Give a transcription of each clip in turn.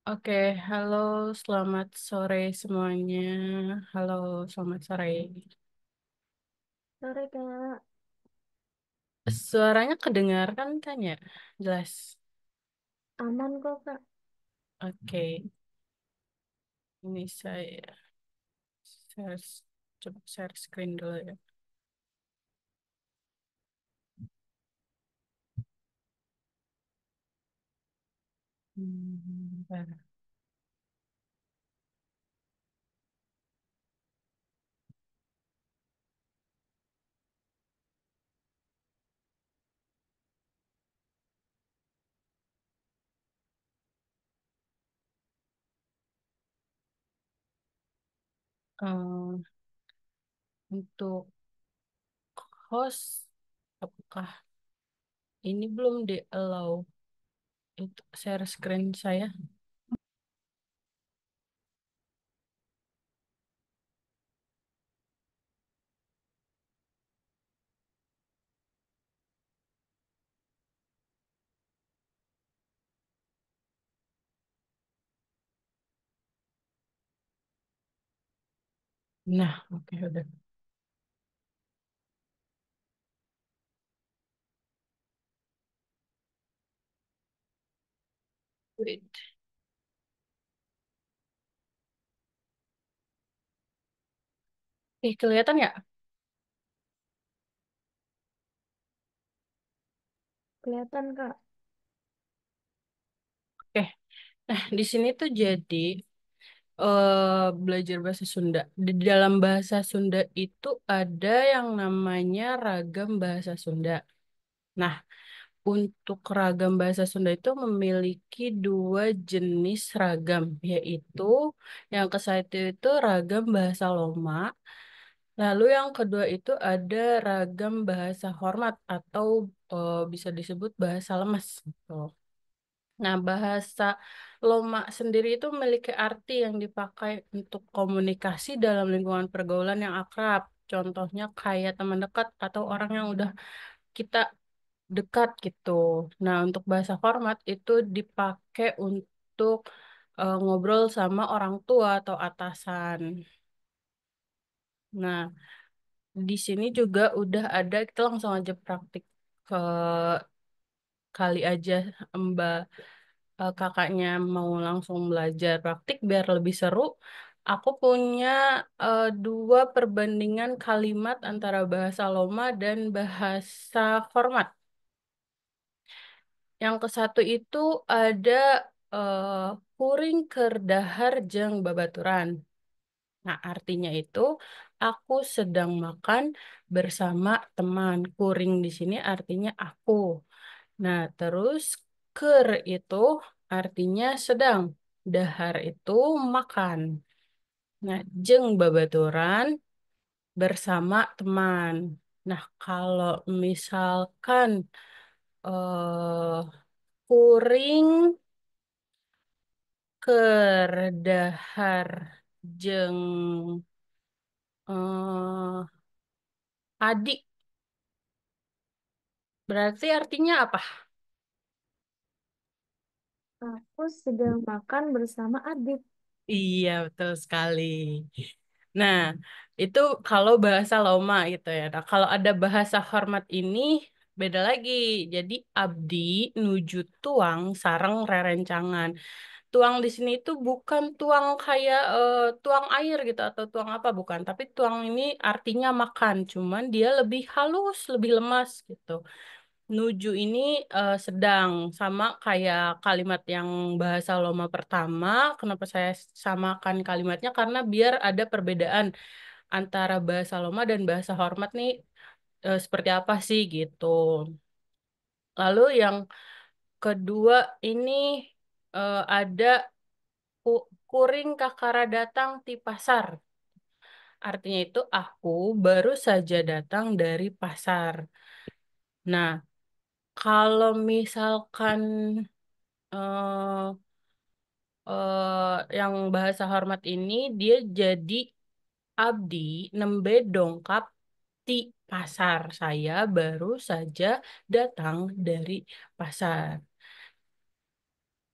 Oke, halo, selamat sore semuanya. Halo, selamat sore. Sore Kak, Suaranya kedengaran kan ya? Jelas. aman kok Kak. Oke, ini saya share, coba share screen dulu ya. Bentar. Eh, untuk host, apakah ini belum di allow itu share screen saya? Nah, oke udah. Wait. Kelihatan ya? Kelihatan Kak. Oke. Nah, di sini tuh jadi belajar bahasa Sunda. Di dalam bahasa Sunda itu ada yang namanya ragam bahasa Sunda. Nah, untuk ragam bahasa Sunda itu memiliki dua jenis ragam, yaitu yang ke satu itu ragam bahasa Loma, lalu yang kedua itu ada ragam bahasa hormat atau bisa disebut bahasa lemas. Gitu. Nah, bahasa Loma sendiri itu memiliki arti yang dipakai untuk komunikasi dalam lingkungan pergaulan yang akrab. Contohnya kayak teman dekat atau orang yang udah kita dekat gitu. Nah, untuk bahasa hormat itu dipakai untuk ngobrol sama orang tua atau atasan. Nah, di sini juga udah ada, kita langsung aja praktik ke kali aja Mbak kakaknya mau langsung belajar praktik biar lebih seru. Aku punya dua perbandingan kalimat antara bahasa Loma dan bahasa Hormat. Yang ke satu itu ada eh, kuring keur dahar jeung babaturan. Nah, artinya itu aku sedang makan bersama teman. Kuring di sini artinya aku. Nah, terus ker itu artinya sedang. Dahar itu makan. Nah, jeng babaturan bersama teman. Nah, kalau misalkan eh kuring ker dahar jeng eh adik, berarti artinya apa? Aku sedang makan bersama adik. Iya, betul sekali. Nah, itu kalau bahasa Loma gitu ya. Nah, kalau ada bahasa hormat ini beda lagi. Jadi abdi nuju tuang sareng rerencangan. Tuang di sini itu bukan tuang kayak tuang air gitu atau tuang apa bukan, tapi tuang ini artinya makan, cuman dia lebih halus, lebih lemas gitu. Nuju ini sedang sama kayak kalimat yang bahasa Loma pertama. Kenapa saya samakan kalimatnya? Karena biar ada perbedaan antara bahasa Loma dan bahasa hormat nih seperti apa sih gitu. Lalu yang kedua ini ada kuring kakara datang ti pasar. Artinya itu aku baru saja datang dari pasar. Nah, kalau misalkan eh yang bahasa hormat ini dia jadi abdi nembe dongkap ti pasar. Saya baru saja datang dari pasar.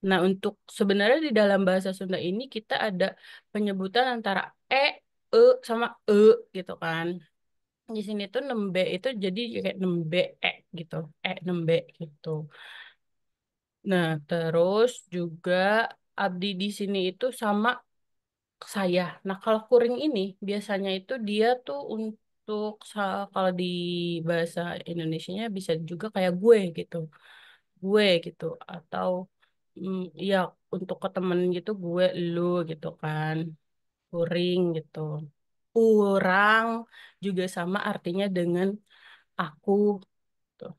Nah, untuk sebenarnya di dalam bahasa Sunda ini kita ada penyebutan antara e, sama gitu kan. Di sini tuh nembe itu jadi kayak nembe gitu, nembe gitu. Nah, terus juga abdi di sini itu sama saya. Nah, kalau kuring ini biasanya itu dia tuh untuk kalau di bahasa Indonesianya bisa juga kayak gue gitu, atau ya untuk ke temen gitu gue lu gitu kan, kuring gitu. Kurang juga sama artinya dengan aku tuh.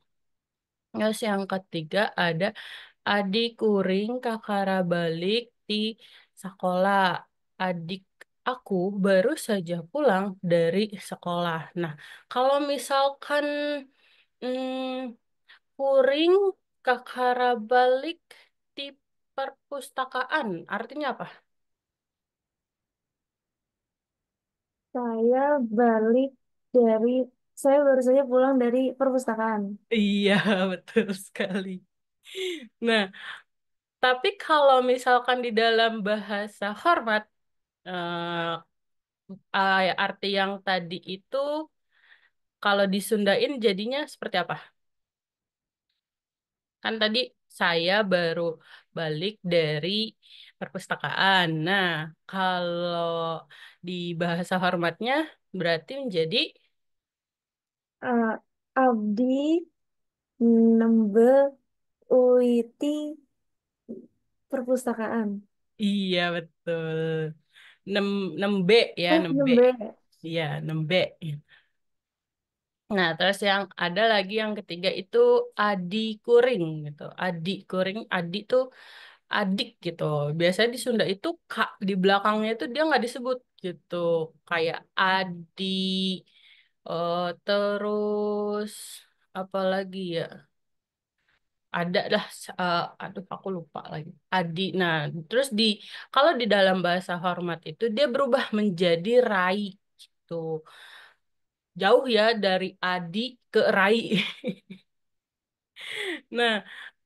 Terus yang ketiga ada adik kuring kakara balik di sekolah. Adik aku baru saja pulang dari sekolah. Nah, kalau misalkan kuring kakara balik di perpustakaan, artinya apa? Saya balik dari, saya baru saja pulang dari perpustakaan. Iya, betul sekali. Nah, tapi kalau misalkan di dalam bahasa hormat, arti yang tadi itu kalau disundain jadinya seperti apa? Kan tadi saya baru balik dari perpustakaan. Nah, kalau di bahasa hormatnya berarti menjadi Eh, Abdi nembe uiti perpustakaan. iya betul. 6 6B ya, 6B. Nembe. Iya, 6B. Nah, terus yang ada lagi yang ketiga itu adi kuring gitu. Adi kuring, adi tuh adik gitu. Biasanya di Sunda itu kak di belakangnya itu dia nggak disebut gitu. Kayak adi, terus apa lagi ya? Ada lah, aduh aku lupa lagi. Adi. Nah, terus kalau di dalam bahasa hormat itu dia berubah menjadi rai gitu. Jauh ya dari adi ke rai. Nah,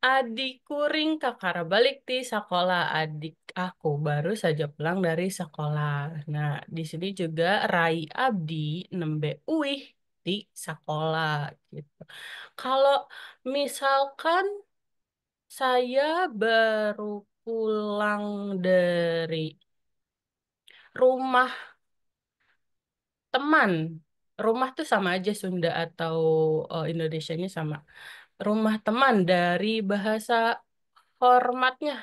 adik kuring kakara balik di sekolah. Adik aku baru saja pulang dari sekolah. Nah, di sini juga Rai Abdi nembe uih di sekolah gitu. Kalau misalkan saya baru pulang dari rumah teman, rumah tuh sama aja Sunda atau Indonesianya sama. Rumah teman dari bahasa hormatnya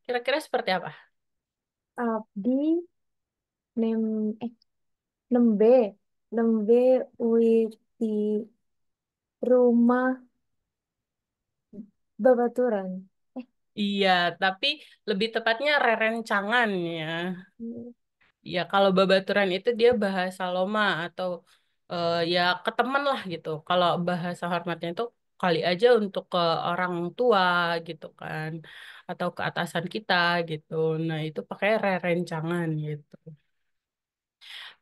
kira-kira seperti apa? Abdi nem eh nembe nembe uiti rumah babaturan. Eh, Iya, tapi lebih tepatnya rerencangan ya. hmm, Ya, kalau babaturan itu dia bahasa Loma atau ya ke teman lah gitu. Kalau bahasa hormatnya itu kali aja untuk ke orang tua gitu kan, atau ke atasan kita gitu. Nah, itu pakai rerencangan gitu.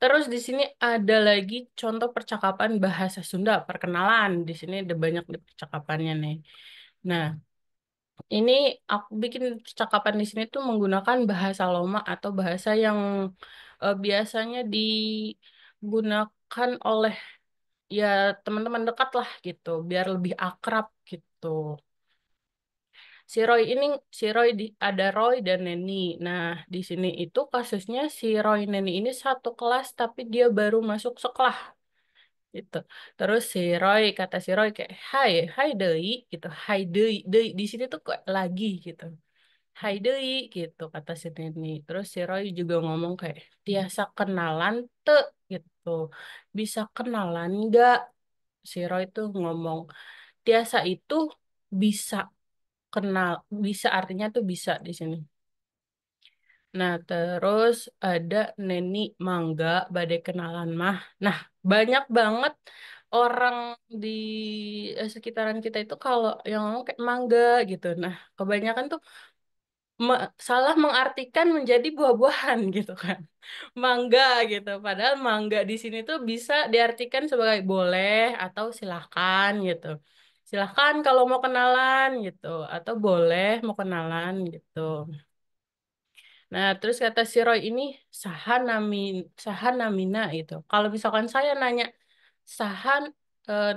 Terus di sini ada lagi contoh percakapan bahasa Sunda, perkenalan. Di sini ada banyak di percakapannya nih. Nah, ini aku bikin percakapan di sini tuh menggunakan bahasa Loma atau bahasa yang biasanya digunakan oleh ya teman-teman dekat lah gitu, biar lebih akrab gitu. Si Roy ini, si Roy ada Roy dan Neni. Nah, di sini itu kasusnya si Roy Neni ini satu kelas tapi dia baru masuk sekolah gitu. Terus kata si Roy kayak, Hai, hai Dei gitu. Hai Dei, Dei di sini tuh kok lagi gitu. Hai Dei gitu kata si Neni. Terus si Roy juga ngomong kayak biasa kenalan tuh gitu. Bisa kenalan nggak? Si Roy tuh ngomong biasa itu bisa kenal, bisa artinya tuh bisa di sini. Nah, terus ada Neni Mangga badai kenalan mah. Nah, banyak banget orang di sekitaran kita itu kalau yang ngomong kayak mangga gitu. Nah, kebanyakan tuh salah mengartikan menjadi buah-buahan gitu kan. Mangga gitu. Padahal mangga di sini tuh bisa diartikan sebagai boleh atau silahkan gitu. silahkan kalau mau kenalan gitu, atau boleh mau kenalan gitu. Nah, terus kata si Roy ini saha namina itu. Kalau misalkan saya nanya sahan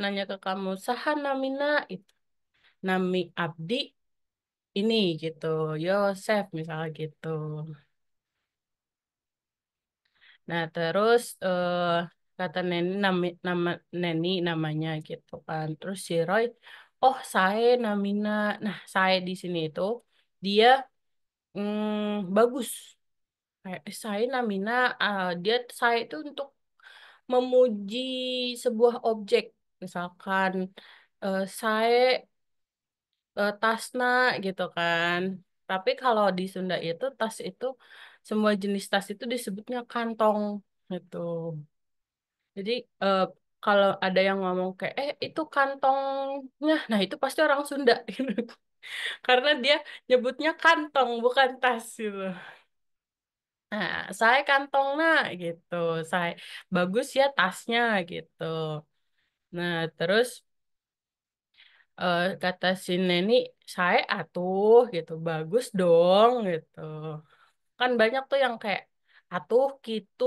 nanya ke kamu saha namina itu. Nami Abdi ini gitu. Yosef misalnya gitu. Nah, terus kata nama Neni namanya gitu kan. Terus si Roy, oh saya Namina. Nah, saya di sini itu dia bagus. Kayak saya Namina, dia saya itu untuk memuji sebuah objek. Misalkan saya tasna gitu kan. Tapi kalau di Sunda itu tas itu semua jenis tas itu disebutnya kantong gitu. Jadi eh, kalau ada yang ngomong kayak itu kantongnya, nah itu pasti orang Sunda gitu. Karena dia nyebutnya kantong bukan tas gitu. Nah, saya kantong nak gitu. Saya bagus ya tasnya gitu. Nah, terus kata si Neni, saya atuh gitu, bagus dong gitu. Kan banyak tuh yang kayak atuh gitu.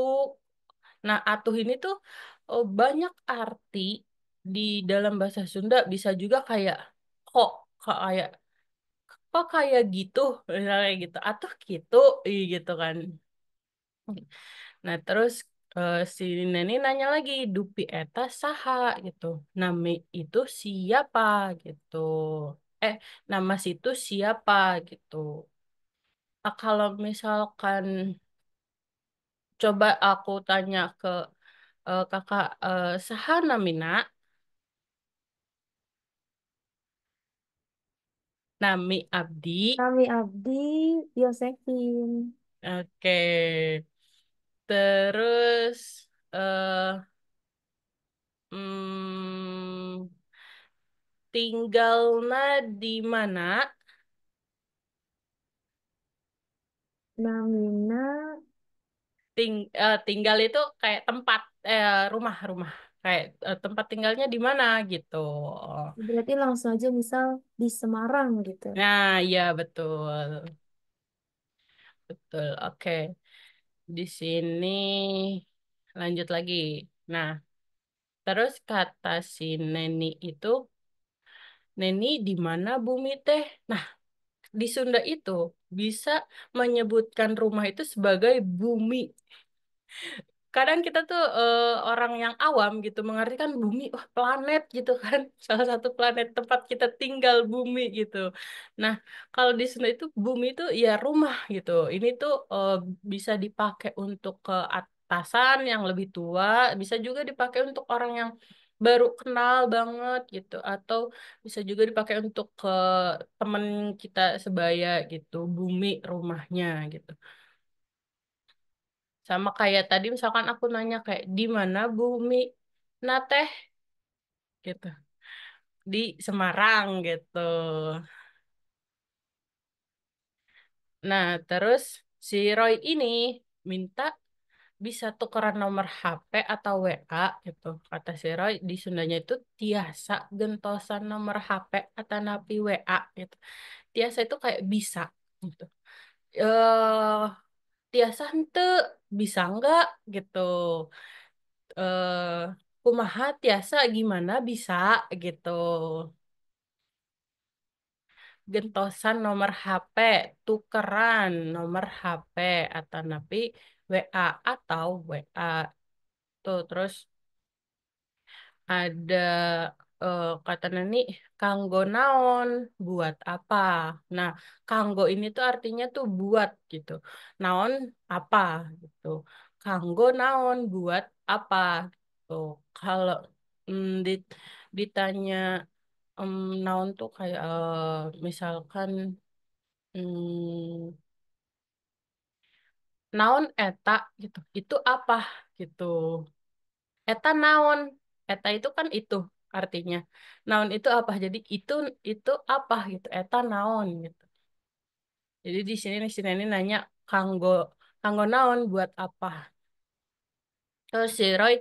Nah, atuh ini tuh banyak arti di dalam bahasa Sunda bisa juga kayak kok kayak kok kayak gitu misalnya gitu atuh gitu gitu kan. Nah, terus si Neni nanya lagi dupi eta saha gitu. Nami itu siapa gitu. Eh, nama situ siapa gitu. Kalau misalkan coba aku tanya ke kakak saha namina, Nami Abdi. Kami Abdi Yosefin. Oke. Terus hmm, tinggalnya di mana? Namina Tinggal itu kayak tempat rumah kayak tempat tinggalnya di mana gitu. berarti langsung aja misal di Semarang gitu. Nah, iya betul. Betul. Oke. Di sini lanjut lagi. Nah, terus kata si Neni itu, Neni di mana bumi teh? Nah, di Sunda itu bisa menyebutkan rumah itu sebagai bumi. Kadang kita tuh orang yang awam gitu mengartikan bumi, wah planet gitu kan, salah satu planet tempat kita tinggal bumi gitu. Nah, kalau di Sunda itu bumi itu ya rumah gitu. Ini tuh bisa dipakai untuk ke atasan yang lebih tua, bisa juga dipakai untuk orang yang baru kenal banget gitu, atau bisa juga dipakai untuk ke temen kita sebaya gitu, bumi rumahnya gitu. Sama kayak tadi misalkan aku nanya kayak di mana bumi Nateh gitu. Di Semarang gitu. Nah, terus si Roy ini minta bisa tukeran nomor HP atau WA gitu. Kata si Roy di Sundanya itu tiasa gentosan nomor HP atau napi WA gitu. Tiasa itu kayak bisa gitu. Eh tiasa ente bisa enggak gitu. Kumaha tiasa gimana bisa gitu. Gentosan nomor HP, tukeran nomor HP atau napi WA atau WA tuh terus ada kata nani kanggo naon buat apa. Nah, kanggo ini tuh artinya tuh buat gitu. Naon apa gitu. Kanggo naon buat apa gitu. Kalau ditanya naon tuh kayak misalkan hmm, naon eta gitu. Itu apa gitu. Eta naon. Eta itu kan itu artinya. Naon itu apa? Jadi itu apa gitu. Eta naon gitu. Jadi di sini ini nanya kanggo kanggo naon buat apa? Terus si Roy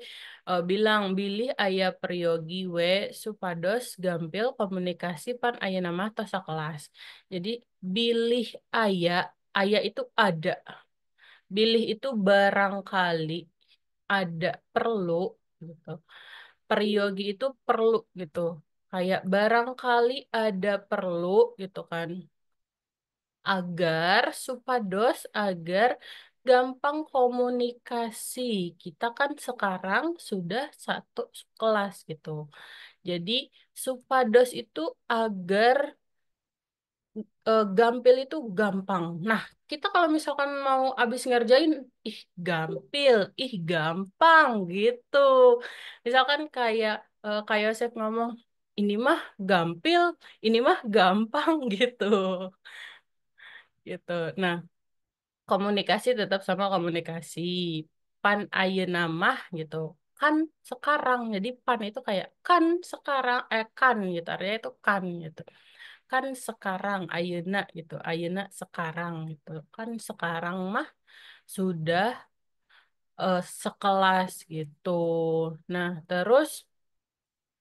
bilang bilih aya periogi we supados gampil komunikasi pan aya nama tos sakelas. Jadi bilih aya, aya itu ada. Bilih itu barangkali ada perlu gitu. Periogi itu perlu gitu. Kayak barangkali ada perlu gitu kan. Agar supados agar gampang komunikasi. Kita kan sekarang sudah satu kelas gitu. Jadi supados itu agar gampil itu gampang. Nah, kita kalau misalkan mau abis ngerjain, ih gampil, ih gampang gitu. Misalkan kayak Yosef ngomong, ini mah gampil, ini mah gampang gitu. Gitu. Nah, komunikasi tetap sama komunikasi. Pan ayeuna mah gitu. Kan sekarang. Jadi pan itu kayak kan sekarang kan gitu. Artinya itu kan gitu. Kan sekarang ayeuna gitu. Ayeuna sekarang gitu. Kan sekarang mah sudah sekelas gitu. Nah, terus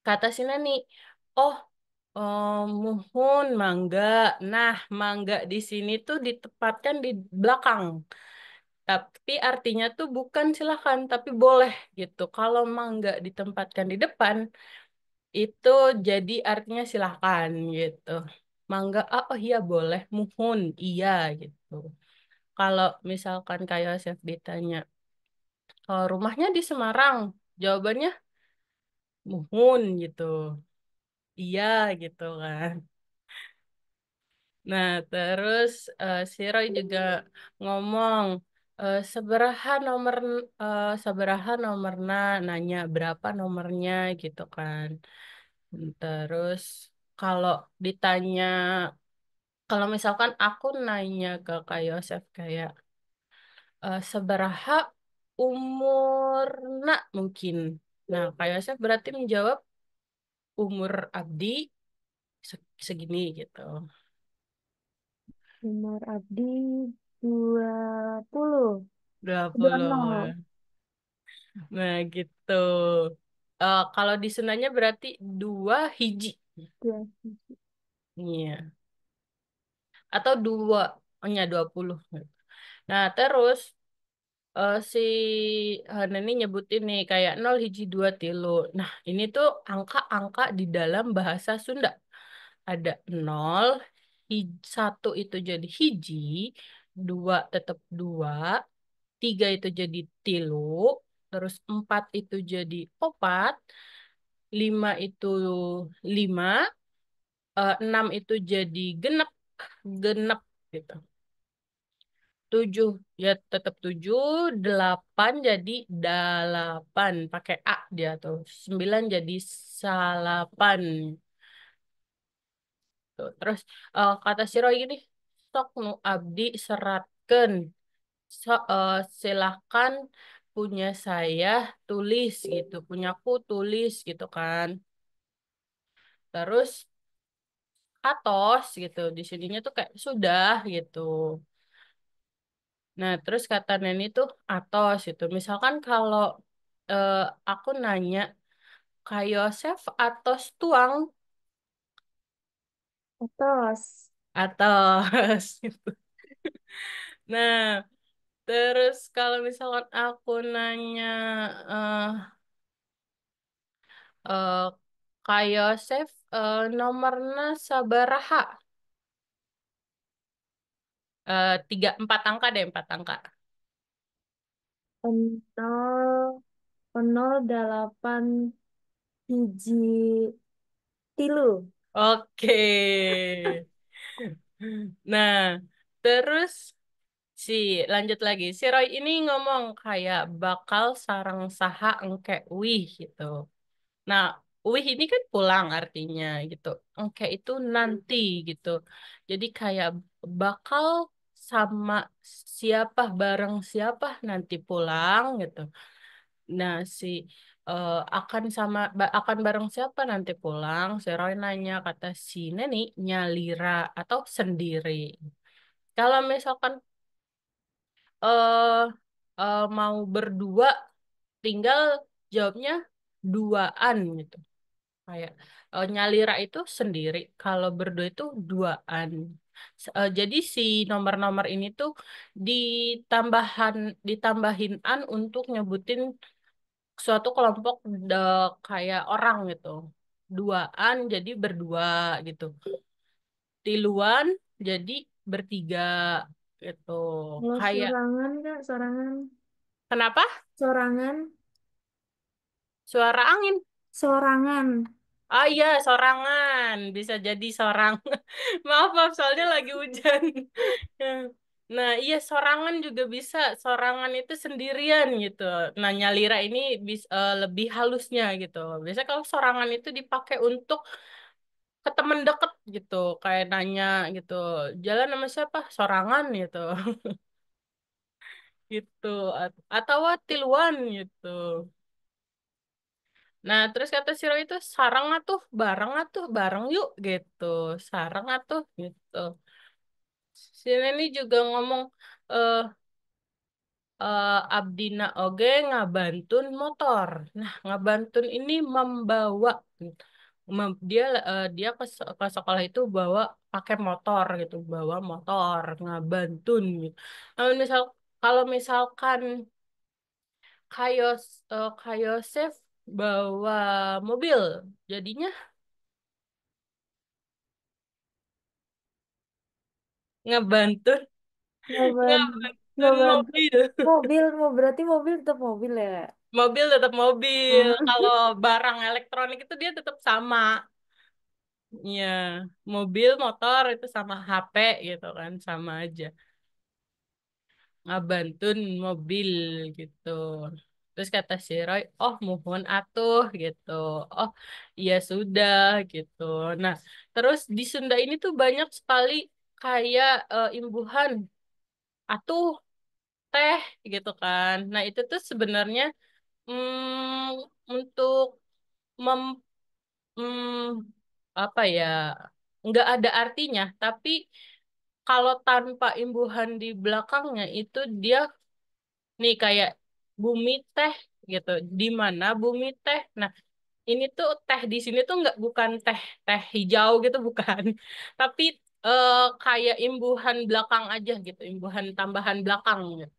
kata si Nani, oh muhun mangga. Nah, mangga di sini tuh ditempatkan di belakang. Tapi artinya tuh bukan silakan, tapi boleh gitu. Kalau mangga ditempatkan di depan, itu jadi artinya silakan gitu. Mangga, oh iya boleh, muhun, iya gitu. Kalau misalkan kayak Chef ditanya, rumahnya di Semarang, jawabannya muhun gitu. Iya gitu kan. Nah, terus si Roy juga ngomong sabaraha nomorna nanya berapa nomornya gitu kan. Terus kalau ditanya kalau misalkan aku nanya ke Kak Yosef kayak sabaraha umurna mungkin. Nah, Kak Yosef berarti menjawab umur Abdi segini gitu. Umur Abdi 20. dua Dua puluh nol. Nah, gitu. Kalau di Sundanya berarti dua hiji. Dua. Iya. Atau dua. Oh, iya, 20. Nah, terus si Hanani nyebutin nih kayak nol hiji dua tilu. Nah, ini tuh angka-angka di dalam bahasa Sunda. Ada nol, satu itu jadi hiji, dua tetap dua, tiga itu jadi tilu, terus empat itu jadi opat, lima itu lima, enam itu jadi genep, genep gitu. Tujuh ya tetap tujuh, delapan jadi dalapan, pakai A dia tuh. Sembilan jadi salapan. Tuh. Terus kata si Roy gini, sok nu abdi seratken. Silahkan punya saya tulis gitu, punyaku tulis gitu kan. Terus atos gitu, di sininya tuh kayak sudah gitu. Nah, terus kata Neni tuh atos itu. Misalkan kalau eh, aku nanya, Kak Yosef atos tuang Atas. atos. Nah, terus kalau misalkan aku nanya eh eh Kak Yosef nomornya sabaraha? Tiga, empat angka deh, empat angka. 0, 08 hiji tilu. Oke. Nah, terus si lanjut lagi. Si Roy ini ngomong kayak bakal sarang saha engke wih gitu. Nah, wih ini kan pulang artinya gitu. Engke itu nanti gitu. Jadi kayak bakal sama siapa bareng siapa nanti pulang gitu. Nah, akan bareng siapa nanti pulang? Si Roy nanya kata si Neni nyalira atau sendiri. Kalau misalkan eh mau berdua tinggal jawabnya duaan gitu. Kayak nyalira itu sendiri, kalau berdua itu duaan. Jadi si nomor-nomor ini tuh ditambahan ditambahin an untuk nyebutin suatu kelompok kayak orang gitu. Duaan jadi berdua gitu. Tiluan jadi bertiga gitu. Kalau Kayak sorangan Kak, sorangan. kenapa? Sorangan. Suara angin. Sorangan. Ah iya, sorangan. Bisa jadi sorang. Maaf, maaf, soalnya lagi hujan. Nah, iya sorangan juga bisa. Sorangan itu sendirian gitu. Nah, nyalira ini lebih halusnya gitu. Biasanya kalau sorangan itu dipakai untuk ke temen deket gitu. Kayak nanya gitu. Jalan sama siapa? Sorangan gitu. Gitu. Atau tiluan gitu. Nah, terus kata si Roy itu bareng yuk gitu. Sarang atuh gitu. Si Neni juga ngomong eh Abdina oge ngabantun motor. Nah, ngabantun ini membawa dia ke sekolah itu bawa pakai motor gitu, bawa motor ngabantun gitu. Nah, kalau misalkan Kayosef bawa mobil, jadinya ngabantun Nggak bantu. Nggak ngabantun bantu. mobil. Mobil, mau berarti mobil tetap mobil ya, Kak? Mobil tetap mobil. Hmm. Kalau barang elektronik itu dia tetap sama. Iya, mobil, motor itu sama HP gitu kan, sama aja. Ngabantun mobil gitu. Terus kata si Roy, oh muhun atuh gitu. Oh iya sudah gitu. Nah, terus di Sunda ini tuh banyak sekali kayak imbuhan atuh teh gitu kan. Nah, itu tuh sebenarnya untuk mem apa ya, nggak ada artinya, tapi kalau tanpa imbuhan di belakangnya itu dia nih kayak bumi teh gitu, di mana bumi teh. Nah, ini tuh teh di sini tuh nggak bukan teh teh hijau gitu bukan, tapi kayak imbuhan belakang aja gitu, imbuhan tambahan belakang gitu.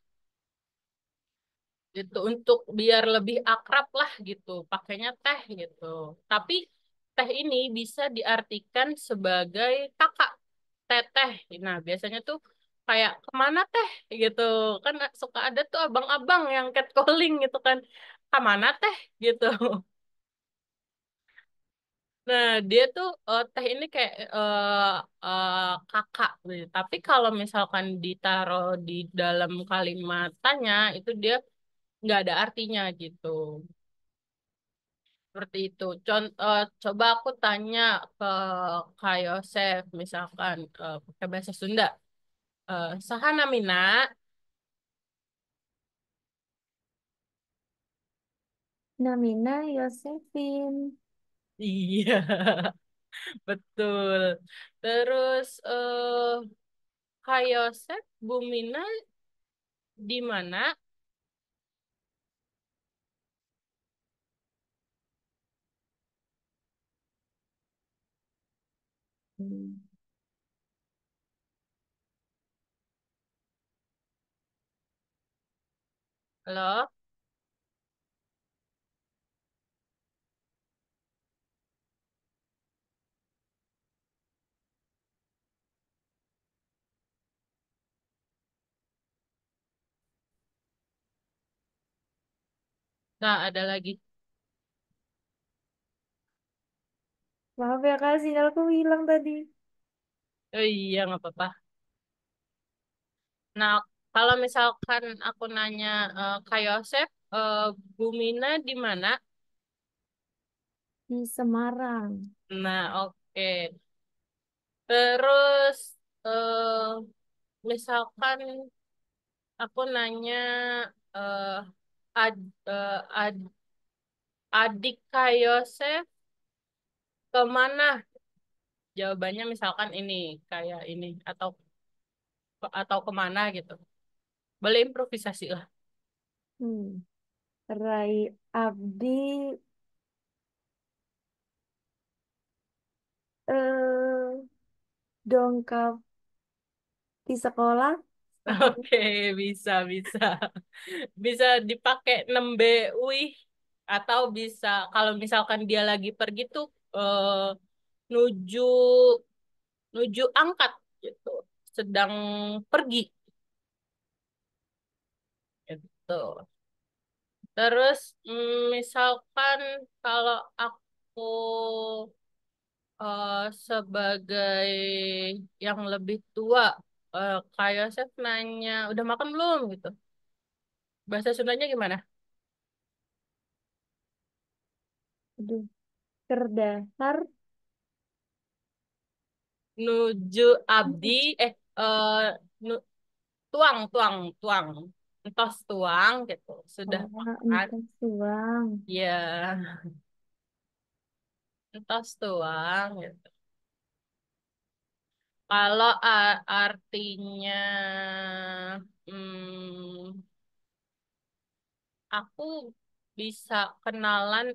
Gitu untuk biar lebih akrab lah gitu pakainya teh gitu, tapi teh ini bisa diartikan sebagai kakak, teteh. Nah biasanya tuh kayak kemana teh gitu kan, suka ada tuh abang-abang yang catcalling gitu kan, kemana teh gitu. Nah dia tuh teh ini kayak eh, kakak gitu. Tapi kalau misalkan ditaruh di dalam kalimat tanya itu dia nggak ada artinya gitu. Seperti itu. Coba aku tanya ke Kak Yosef, misalkan pakai bahasa Sunda. Saha namina? Namina Yosefin. Iya, betul. Terus Kak Yosef, Bumina di mana? Hmm. Halo? Nah, ada lagi. Maaf ya Kak, sinyalku hilang tadi. Oh iya, nggak apa-apa. Nah, kalau misalkan aku nanya Kak Yosef, Bumina di mana? Di Semarang. Nah, oke. Terus misalkan aku nanya eh ad, ad- adik Kak Yosef kemana? Jawabannya misalkan ini kayak ini atau kemana gitu. Boleh improvisasi lah. Hmm. Rai Abdi eh dongkap di sekolah apa? Oke, bisa, bisa. Bisa dipakai nembe wih atau bisa kalau misalkan dia lagi pergi tuh nuju nuju angkat gitu. Sedang pergi gitu. Terus misalkan kalau aku sebagai yang lebih tua kayak saya nanya udah makan belum gitu. Bahasa Sundanya gimana? Aduh, terdahar. Nuju abdi eh nu- tuang tuang tuang entos tuang gitu sudah Oh, makan entah suang. ya entos tuang gitu kalau artinya hmm, aku bisa kenalan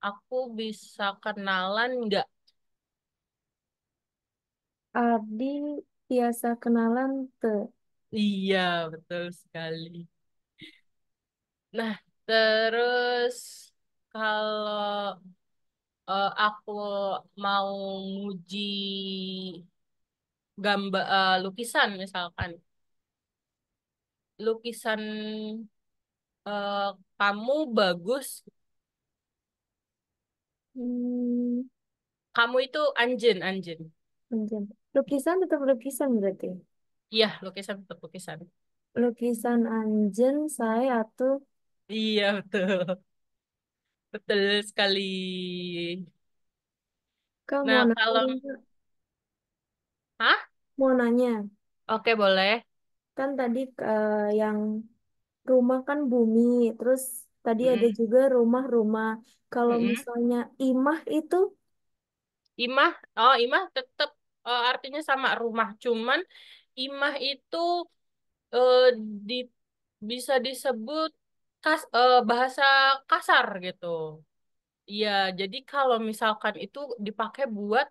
aku bisa kenalan nggak. Abdi biasa kenalan te. Iya betul sekali. Nah terus kalau aku mau nguji gambar lukisan misalkan lukisan eh, kamu bagus Hmm, kamu itu anjen anjen anjir. Lukisan tetap lukisan berarti. iya lukisan tetap lukisan Lukisan anjen saya tuh iya betul betul sekali. kamu mau Nah nanya, kalau hah mau nanya. oke boleh. Kan tadi yang rumah kan bumi, terus tadi ada Mm-mm. juga rumah-rumah. Kalau Mm-mm. misalnya imah itu, Imah imah tetap artinya sama rumah cuman imah itu eh, di bisa disebut bahasa kasar gitu. Iya, jadi kalau misalkan itu dipakai buat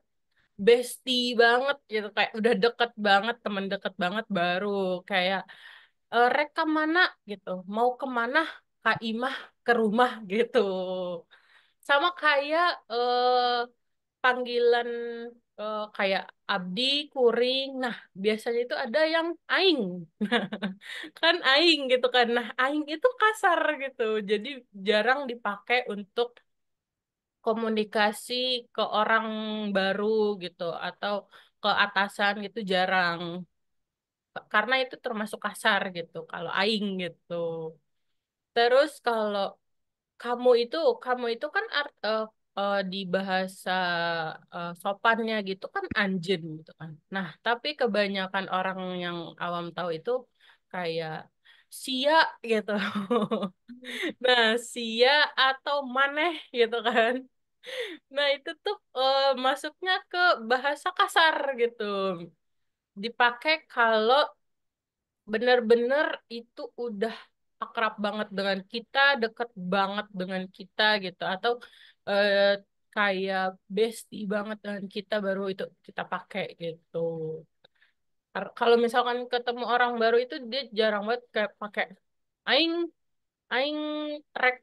bestie banget gitu, kayak udah deket banget, temen deket banget baru kayak Rek mana gitu, mau kemana Kak Imah ke rumah gitu. Sama kayak panggilan kayak Abdi, Kuring. Nah, biasanya itu ada yang Aing. Kan Aing gitu kan. Nah, Aing itu kasar gitu. Jadi jarang dipakai untuk komunikasi ke orang baru gitu atau ke atasan gitu jarang. Karena itu termasuk kasar gitu kalau Aing gitu. Terus kalau kamu itu kan di bahasa sopannya gitu kan anjen gitu kan. Nah, tapi kebanyakan orang yang awam tahu itu kayak sia gitu. Nah, sia atau maneh gitu kan. Nah, itu tuh masuknya ke bahasa kasar gitu. Dipakai kalau bener-bener itu udah akrab banget dengan kita, deket banget dengan kita gitu, atau eh, kayak bestie banget dengan kita baru itu kita pakai gitu. Kalau misalkan ketemu orang baru itu dia jarang banget kayak pakai aing aing rek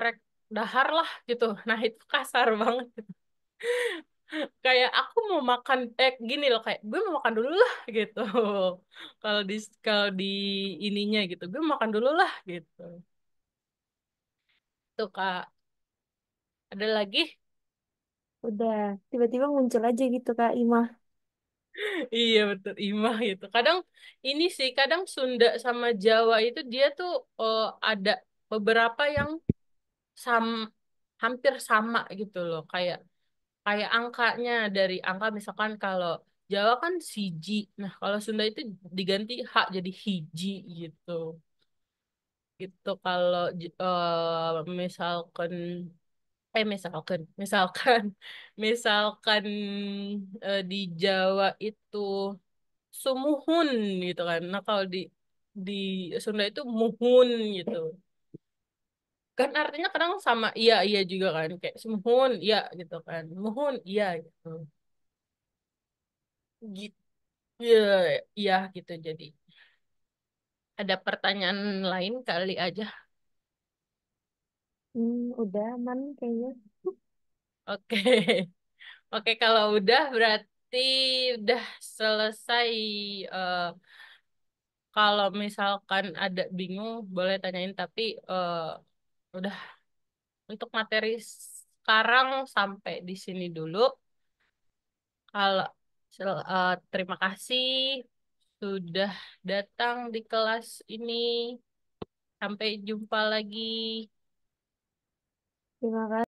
rek dahar lah gitu. Nah itu kasar banget. Kayak aku mau makan gini loh kayak gue mau makan dulu lah gitu kalau di kalau di ininya gitu gue makan dulu lah gitu tuh kak ada lagi. udah tiba-tiba muncul aja gitu Kak Imah. Iya betul imah gitu kadang ini sih kadang Sunda sama Jawa itu dia tuh ada beberapa yang sam hampir sama gitu loh kayak kayak angkanya dari angka misalkan kalau Jawa kan siji nah kalau Sunda itu diganti hak jadi hiji gitu. Gitu kalau misalkan misalkan misalkan di Jawa itu sumuhun gitu kan. Nah kalau di di Sunda itu muhun gitu. Kan artinya kadang sama iya iya juga kan kayak muhun iya gitu kan. Muhun iya gitu. Gitu. Iya, iya gitu jadi. Ada pertanyaan lain kali aja. Udah aman kayaknya. Oke. Oke, kalau udah berarti udah selesai. eh, Kalau misalkan ada bingung, boleh tanyain. Tapi udah untuk materi sekarang sampai di sini dulu. Kalau terima kasih sudah datang di kelas ini. Sampai jumpa lagi. Terima kasih.